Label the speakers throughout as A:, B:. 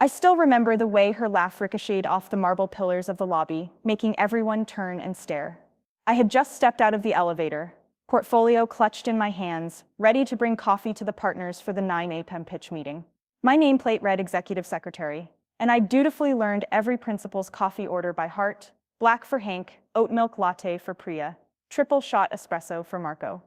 A: I still remember the way her laugh ricocheted off the marble pillars of the lobby, making everyone turn and stare. I had just stepped out of the elevator, portfolio clutched in my hands, ready to bring coffee to the partners for the 9 a.m. pitch meeting. My nameplate read Executive Secretary, and I dutifully learned every principal's coffee order by heart: black for Hank, oat milk latte for Priya, triple shot espresso for Marco.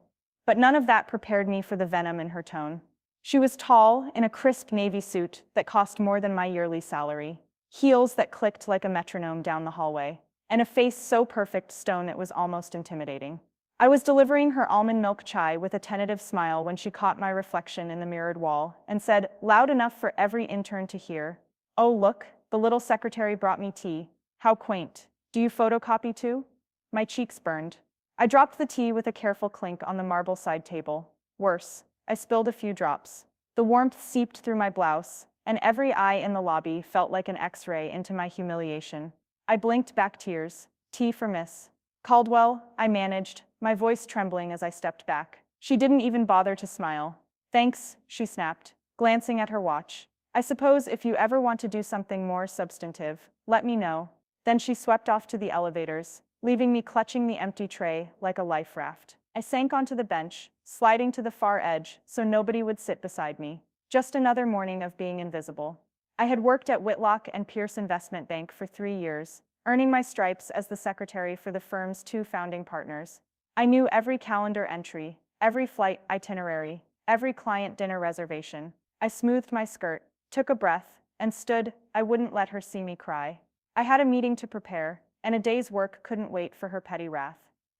A: But none of that prepared me for the venom in her tone. She was tall, in a crisp navy suit that cost more than my yearly salary, heels that clicked like a metronome down the hallway, and a face so perfect stone it was almost intimidating. I was delivering her almond milk chai with a tentative smile when she caught my reflection in the mirrored wall and said, loud enough for every intern to hear, "Oh, look, the little secretary brought me tea. How quaint. Do you photocopy too?" My cheeks burned. I dropped the tea with a careful clink on the marble side table. Worse, I spilled a few drops. The warmth seeped through my blouse, and every eye in the lobby felt like an X-ray into my humiliation. I blinked back tears. "Tea for Miss Caldwell," I managed, my voice trembling as I stepped back. She didn't even bother to smile. "Thanks," she snapped, glancing at her watch. "I suppose if you ever want to do something more substantive, let me know." Then she swept off to the elevators, leaving me clutching the empty tray like a life raft. I sank onto the bench, sliding to the far edge so nobody would sit beside me. Just another morning of being invisible. I had worked at Whitlock and Pierce Investment Bank for 3 years, earning my stripes as the secretary for the firm's 2 founding partners. I knew every calendar entry, every flight itinerary, every client dinner reservation. I smoothed my skirt, took a breath, and stood. I wouldn't let her see me cry. I had a meeting to prepare, and a day's work couldn't wait for her petty wrath.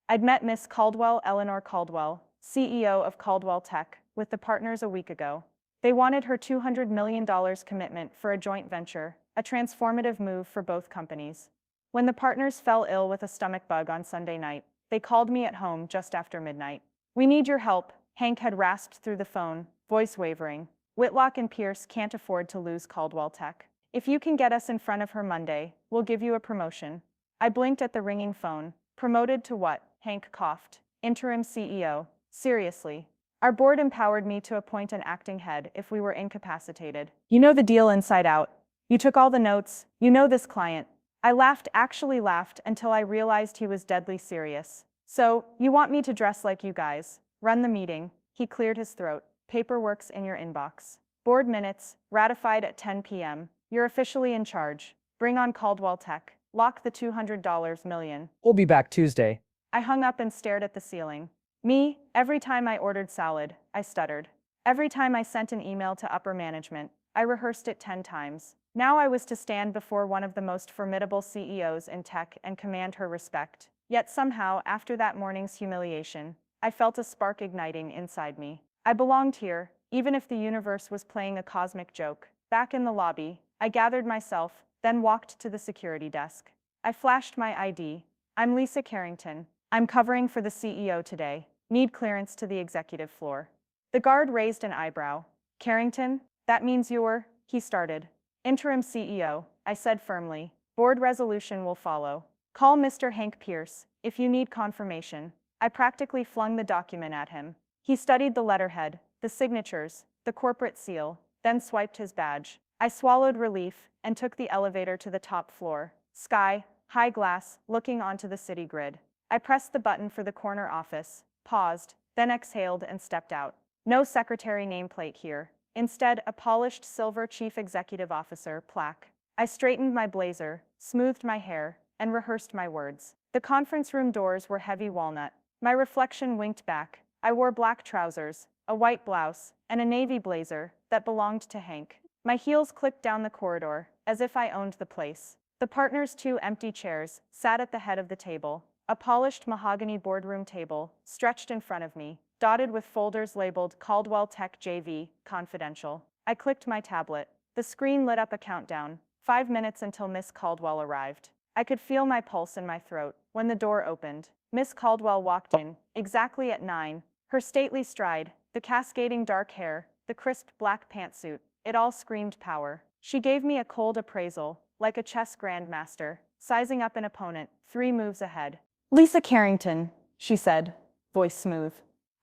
A: I'd met Miss Caldwell, Eleanor Caldwell, CEO of Caldwell Tech, with the partners a week ago. They wanted her $200 million commitment for a joint venture, a transformative move for both companies. When the partners fell ill with a stomach bug on Sunday night, they called me at home just after midnight. "We need your help," Hank had rasped through the phone, voice wavering. "Whitlock and Pierce can't afford to lose Caldwell Tech. If you can get us in front of her Monday, we'll give you a promotion." I blinked at the ringing phone. "Promoted to what?" Hank coughed. "Interim CEO. Seriously. Our board empowered me to appoint an acting head if we were incapacitated. You know the deal inside out. You took all the notes. You know this client." I laughed, actually laughed, until I realized he was deadly serious. "So, you want me to dress like you guys? Run the meeting?" He cleared his throat. "Paperwork's in your inbox. Board minutes, ratified at 10 p.m. You're officially in charge. Bring on Caldwell Tech. Lock the $200 million.
B: We'll be back Tuesday.
A: I hung up and stared at the ceiling. Me, every time I ordered salad, I stuttered. Every time I sent an email to upper management, I rehearsed it 10 times. Now I was to stand before one of the most formidable CEOs in tech and command her respect. Yet somehow, after that morning's humiliation, I felt a spark igniting inside me. I belonged here, even if the universe was playing a cosmic joke. Back in the lobby, I gathered myself, then walked to the security desk. I flashed my ID. "I'm Lisa Carrington. I'm covering for the CEO today. Need clearance to the executive floor." The guard raised an eyebrow. "Carrington? That means you're—" he started. "Interim CEO," I said firmly. "Board resolution will follow. Call Mr. Hank Pierce if you need confirmation." I practically flung the document at him. He studied the letterhead, the signatures, the corporate seal, then swiped his badge. I swallowed relief and took the elevator to the top floor. Sky, high glass, looking onto the city grid. I pressed the button for the corner office, paused, then exhaled and stepped out. No secretary nameplate here. Instead, a polished silver Chief Executive Officer plaque. I straightened my blazer, smoothed my hair, and rehearsed my words. The conference room doors were heavy walnut. My reflection winked back. I wore black trousers, a white blouse, and a navy blazer that belonged to Hank. My heels clicked down the corridor, as if I owned the place. The partners' 2 empty chairs sat at the head of the table. A polished mahogany boardroom table stretched in front of me, dotted with folders labeled Caldwell Tech JV, Confidential. I clicked my tablet. The screen lit up a countdown. 5 minutes until Miss Caldwell arrived. I could feel my pulse in my throat when the door opened. Miss Caldwell walked in, exactly at 9. Her stately stride, the cascading dark hair, the crisp black pantsuit, it all screamed power. She gave me a cold appraisal, like a chess grandmaster, sizing up an opponent 3 moves ahead. "Lisa Carrington," she said, voice smooth.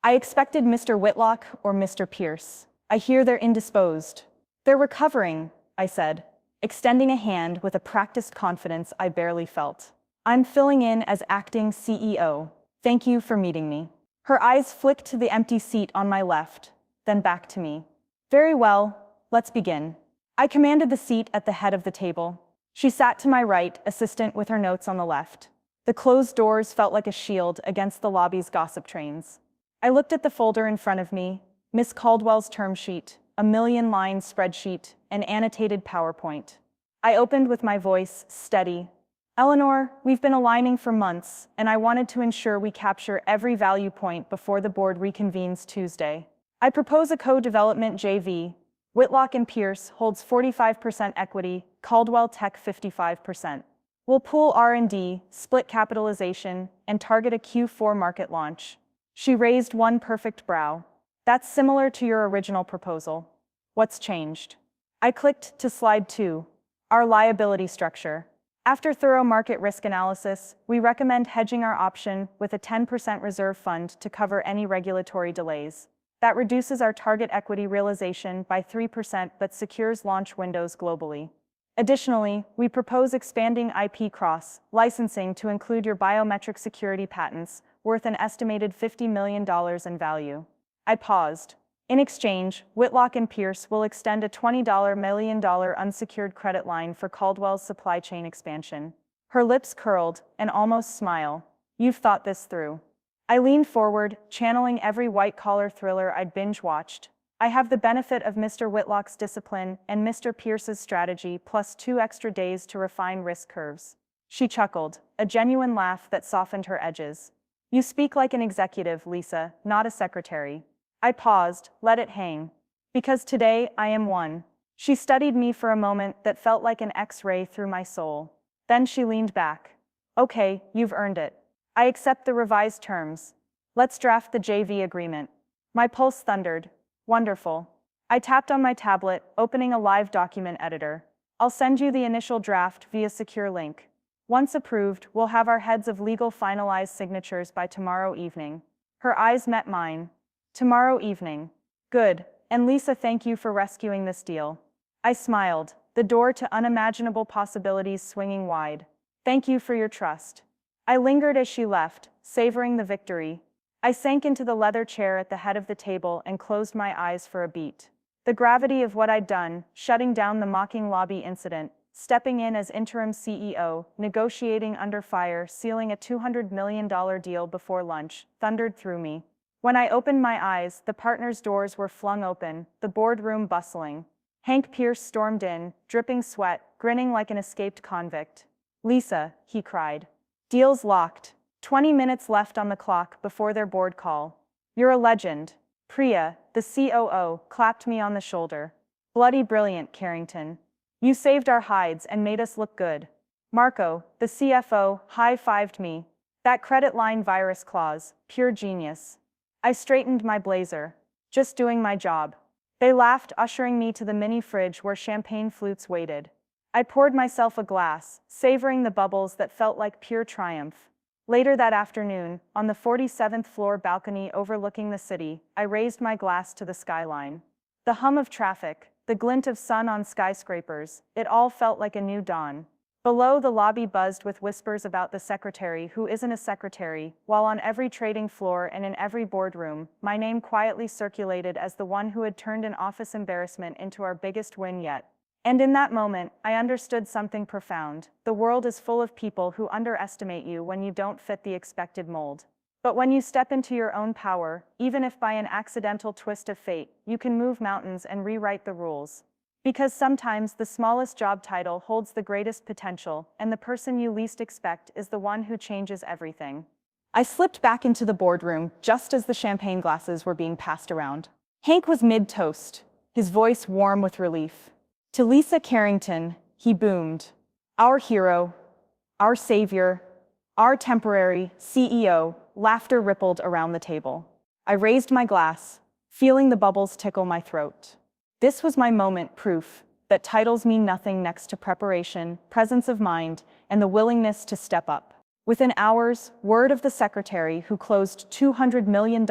A: "I expected Mr. Whitlock or Mr. Pierce. I hear they're indisposed." "They're recovering," I said. extending a hand with a practiced confidence I barely felt. I'm filling in as acting CEO. Thank you for meeting me. Her eyes flicked to the empty seat on my left, then back to me. Very well, let's begin. I commanded the seat at the head of the table. She sat to my right, assistant with her notes on the left. The closed doors felt like a shield against the lobby's gossip trains. I looked at the folder in front of me, Miss Caldwell's term sheet, a million-line spreadsheet, an annotated PowerPoint. I opened with my voice steady. Eleanor, we've been aligning for months, and I wanted to ensure we capture every value point before the board reconvenes Tuesday. I propose a co-development JV. Whitlock and Pierce holds 45% equity, Caldwell Tech 55%. We'll pool R&D, split capitalization, and target a Q4 market launch. She raised one perfect brow. That's similar to your original proposal. What's changed? I clicked to slide 2, our liability structure. After thorough market risk analysis, we recommend hedging our option with a 10% reserve fund to cover any regulatory delays. That reduces our target equity realization by 3% but secures launch windows globally. Additionally, we propose expanding IP cross-licensing to include your biometric security patents, worth an estimated $50 million in value. I paused. In exchange, Whitlock and Pierce will extend a $20 million unsecured credit line for Caldwell's supply chain expansion. Her lips curled, an almost smile. You've thought this through. I leaned forward, channeling every white-collar thriller I'd binge-watched. I have the benefit of Mr. Whitlock's discipline and Mr. Pierce's strategy, plus 2 extra days to refine risk curves. She chuckled, a genuine laugh that softened her edges. You speak like an executive, Lisa, not a secretary. I paused, let it hang. Because today, I am one. She studied me for a moment that felt like an X-ray through my soul. Then she leaned back. Okay, you've earned it. I accept the revised terms. Let's draft the JV agreement. My pulse thundered. Wonderful. I tapped on my tablet, opening a live document editor. I'll send you the initial draft via secure link. Once approved, we'll have our heads of legal finalized signatures by tomorrow evening. Her eyes met mine. Tomorrow evening. Good. And Lisa, thank you for rescuing this deal. I smiled, the door to unimaginable possibilities swinging wide. Thank you for your trust. I lingered as she left, savoring the victory. I sank into the leather chair at the head of the table and closed my eyes for a beat. The gravity of what I'd done, shutting down the mocking lobby incident, stepping in as interim CEO, negotiating under fire, sealing a $200 million deal before lunch, thundered through me. When I opened my eyes, the partners' doors were flung open, the boardroom bustling. Hank Pierce stormed in, dripping sweat, grinning like an escaped convict. Lisa, he cried. Deal's locked. 20 minutes left on the clock before their board call. You're a legend. Priya, the COO, clapped me on the shoulder. Bloody brilliant, Carrington. You saved our hides and made us look good. Marco, the CFO, high-fived me. That credit line virus clause, pure genius. I straightened my blazer. Just doing my job. They laughed, ushering me to the mini fridge where champagne flutes waited. I poured myself a glass, savoring the bubbles that felt like pure triumph. Later that afternoon, on the 47th floor balcony overlooking the city, I raised my glass to the skyline. The hum of traffic, the glint of sun on skyscrapers, it all felt like a new dawn. Below, the lobby buzzed with whispers about the secretary who isn't a secretary, while on every trading floor and in every boardroom, my name quietly circulated as the one who had turned an office embarrassment into our biggest win yet. And in that moment, I understood something profound. The world is full of people who underestimate you when you don't fit the expected mold. But when you step into your own power, even if by an accidental twist of fate, you can move mountains and rewrite the rules. Because sometimes the smallest job title holds the greatest potential, and the person you least expect is the one who changes everything. I slipped back into the boardroom just as the champagne glasses were being passed around. Hank was mid-toast, his voice warm with relief. To Lisa Carrington, he boomed. Our hero, our savior, our temporary CEO. Laughter rippled around the table. I raised my glass, feeling the bubbles tickle my throat. This was my moment, proof that titles mean nothing next to preparation, presence of mind, and the willingness to step up. Within hours, word of the secretary, who closed $200 million,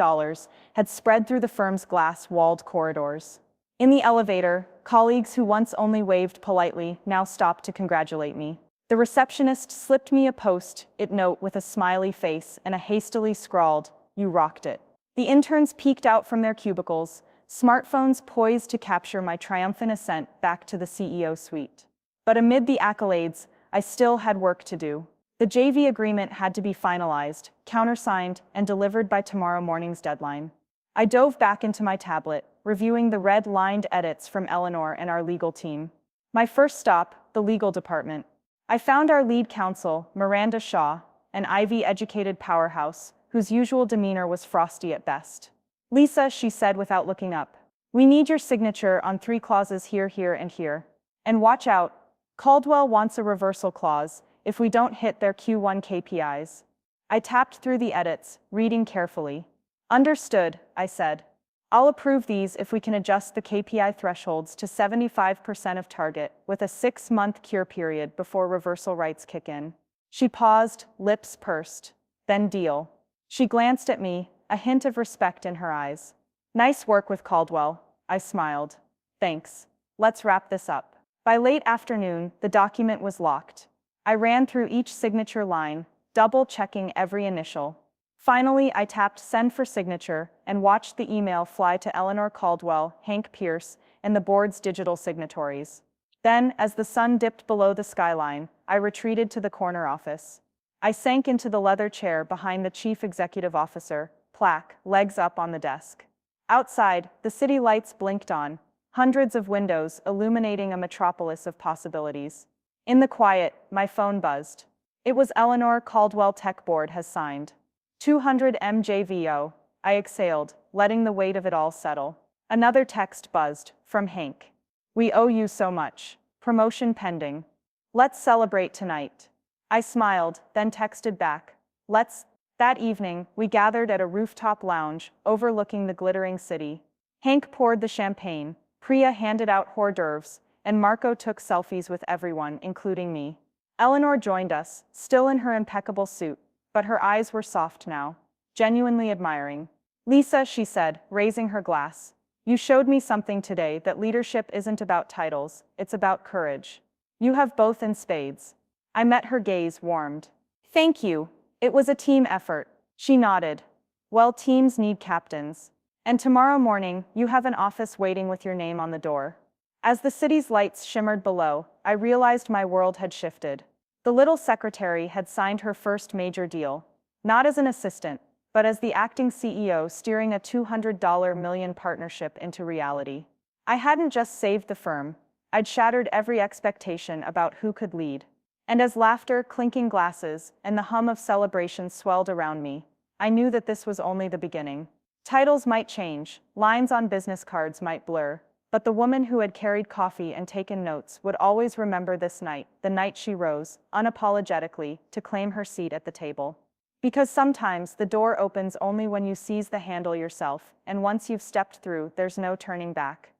A: had spread through the firm's glass-walled corridors. In the elevator, colleagues who once only waved politely now stopped to congratulate me. The receptionist slipped me a post-it note with a smiley face and a hastily scrawled, "You rocked it." The interns peeked out from their cubicles, smartphones poised to capture my triumphant ascent back to the CEO suite. But amid the accolades, I still had work to do. The JV agreement had to be finalized, countersigned, and delivered by tomorrow morning's deadline. I dove back into my tablet, reviewing the red-lined edits from Eleanor and our legal team. My first stop, the legal department. I found our lead counsel, Miranda Shaw, an Ivy-educated powerhouse, whose usual demeanor was frosty at best. "Lisa," she said without looking up, "we need your signature on 3 clauses here, here, and here. And watch out, Caldwell wants a reversal clause if we don't hit their Q1 KPIs." I tapped through the edits, reading carefully. "Understood," I said. "I'll approve these if we can adjust the KPI thresholds to 75% of target with a 6-month cure period before reversal rights kick in." She paused, lips pursed. "Then deal." She glanced at me, a hint of respect in her eyes. "Nice work with Caldwell," I smiled. "Thanks. Let's wrap this up." By late afternoon, the document was locked. I ran through each signature line, double-checking every initial. Finally, I tapped send for signature and watched the email fly to Eleanor Caldwell, Hank Pierce, and the board's digital signatories. Then, as the sun dipped below the skyline, I retreated to the corner office. I sank into the leather chair behind the chief executive officer, plaque, legs up on the desk. Outside, the city lights blinked on, hundreds of windows illuminating a metropolis of possibilities. In the quiet, my phone buzzed. It was Eleanor Caldwell. Tech board has signed. 200 MJVO, I exhaled, letting the weight of it all settle. Another text buzzed, from Hank. "We owe you so much. Promotion pending. Let's celebrate tonight." I smiled, then texted back, "Let's." That evening, we gathered at a rooftop lounge overlooking the glittering city. Hank poured the champagne, Priya handed out hors d'oeuvres, and Marco took selfies with everyone, including me. Eleanor joined us, still in her impeccable suit, but her eyes were soft now, genuinely admiring. "Lisa," she said, raising her glass, "you showed me something today that leadership isn't about titles, it's about courage. You have both in spades." I met her gaze, warmed. "Thank you. It was a team effort." She nodded. "Well, teams need captains. And tomorrow morning, you have an office waiting with your name on the door." As the city's lights shimmered below, I realized my world had shifted. The little secretary had signed her first major deal, not as an assistant, but as the acting CEO steering a $200 million partnership into reality. I hadn't just saved the firm, I'd shattered every expectation about who could lead. And as laughter, clinking glasses, and the hum of celebration swelled around me, I knew that this was only the beginning. Titles might change, lines on business cards might blur, but the woman who had carried coffee and taken notes would always remember this night, the night she rose, unapologetically, to claim her seat at the table. Because sometimes the door opens only when you seize the handle yourself, and once you've stepped through, there's no turning back.